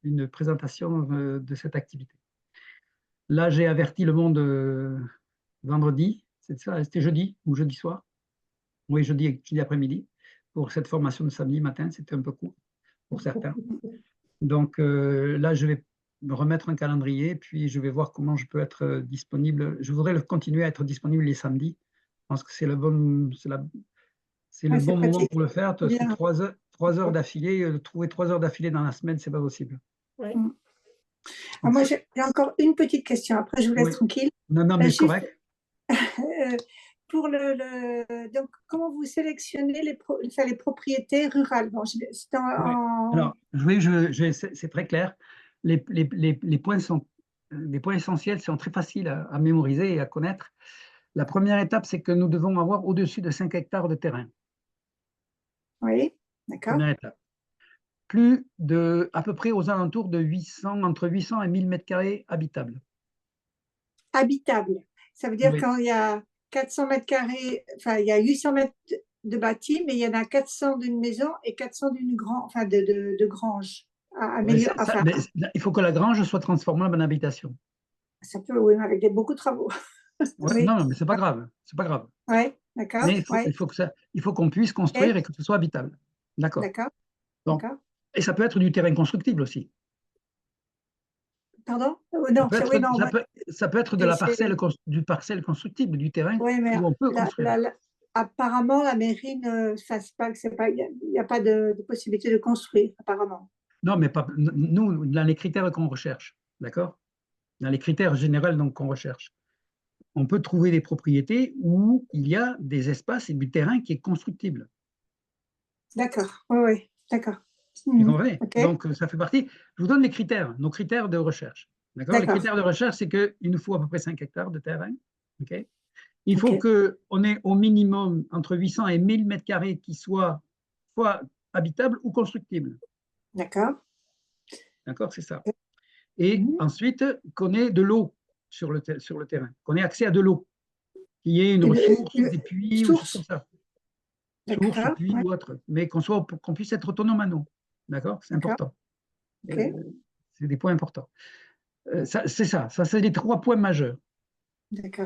une présentation de cette activité. Là, j'ai averti le monde vendredi, C'est ça, c'était jeudi ou jeudi soir. Oui, jeudi après-midi. Pour cette formation de samedi matin, c'était un peu court pour certains. Donc là, je vais me remettre un calendrier, puis je vais voir comment je peux être disponible. Je voudrais continuer à être disponible les samedis. Je pense que c'est le bon moment pratique. pour le faire, parce que Bien. 3 heures d'affilée, trouver 3 heures d'affilée dans la semaine, c'est pas possible. Ouais. Alors moi, j'ai encore une petite question. Après, je vous laisse tranquille. Non, mais Juste, correct. Pour donc, comment vous sélectionnez les propriétés rurales? Bon, Alors, c'est très clair. Les points essentiels sont très faciles à mémoriser et à connaître. La première étape, c'est que nous devons avoir au-dessus de 5 hectares de terrain. Oui, d'accord. Première étape. À peu près aux alentours de entre 800 et 1000 mètres carrés habitables. Habitable. Ça veut dire Oui. quand il y a 400 mètres carrés, enfin, il y a 800 mètres de bâti, mais il y en a 400 d'une maison et 400 d'une de grange. Mais il faut que la grange soit transformable en habitation. Ça peut, oui, avec beaucoup de travaux. Ouais, Oui. non, mais c'est pas grave. C'est pas grave. Oui, d'accord. Mais Ouais. il faut qu'on puisse construire et que ce soit habitable. D'accord. D'accord. Donc, D'accord. et ça peut être du terrain constructible aussi. Pardon? Non, oui, non. Ça peut être de la du parcelle constructible, du terrain Oui, mais où on peut construire. apparemment, la mairie ne fasse pas que il n'y a pas de possibilité de construire, apparemment. Non, mais nous, dans les critères qu'on recherche, d'accord? Dans les critères généraux qu'on recherche, on peut trouver des propriétés où il y a des espaces et du terrain qui est constructible. D'accord, oui, d'accord. Vous comprenez? Okay. Donc, ça fait partie. Je vous donne les critères, nos critères de recherche. D'accord? Les critères de recherche, c'est qu'il nous faut à peu près 5 hectares de terrain. Okay? Il faut qu'on ait au minimum entre 800 et 1000 mètres carrés qui soient soit habitables ou constructibles. D'accord. D'accord, c'est ça. Et ensuite, qu'on ait de l'eau sur le terrain, qu'on ait accès à de l'eau, qu'il y ait une ressource, des puits ou des choses comme ça. Source, puits ou autre, mais qu'on puisse être autonome à nous. D'accord? C'est important. C'est des points importants. C'est ça. Ça, c'est les 3 points majeurs.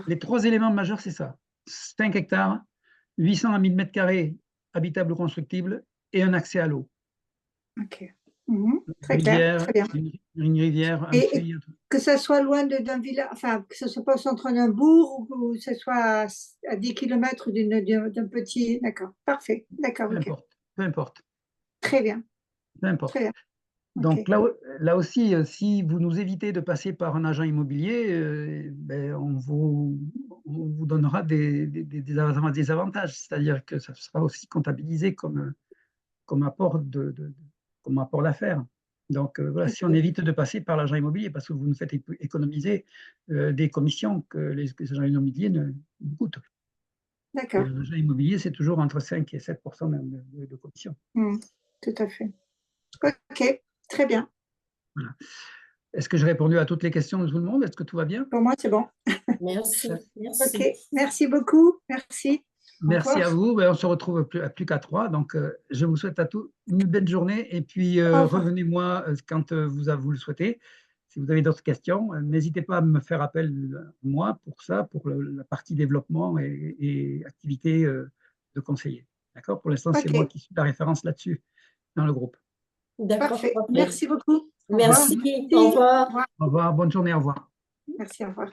Les 3 éléments majeurs, c'est ça. 5 hectares, 800 à 1000 mètres carrés habitables ou constructibles et un accès à l'eau. Ok. Très clair, très bien. Une rivière, un puits. Que ce soit loin d'un village, enfin, que ce soit pas au centre d'un bourg ou que ce soit à 10 km d'un petit. D'accord, parfait. D'accord, Peu importe. Très bien. Peu importe. Très bien. Donc là aussi, si vous nous évitez de passer par un agent immobilier, on vous donnera des avantages, c'est-à-dire que ça sera aussi comptabilisé comme apport d'affaires. Donc voilà, si on évite de passer par l'agent immobilier, parce que vous nous faites économiser des commissions que les agents immobiliers ne coûtent. D'accord. L'agent immobilier, c'est toujours entre 5 et 7 % de commission. Tout à fait. Ok, très bien. Voilà. Est-ce que j'ai répondu à toutes les questions de tout le monde? Est-ce que tout va bien? Pour moi, c'est bon. Merci. Ok, merci beaucoup. Merci. Merci à vous. On se retrouve plus qu'à 3. Donc, je vous souhaite à tous une belle journée. Et puis, revenez-moi quand vous le souhaitez. Si vous avez d'autres questions, n'hésitez pas à me faire appel, moi, pour ça, pour la partie développement et activité de conseiller. D'accord? Pour l'instant, c'est moi qui suis la référence là-dessus dans le groupe. D'accord. Merci beaucoup. Merci. Au revoir. Au revoir. Bonne journée. Au revoir. Merci, au revoir.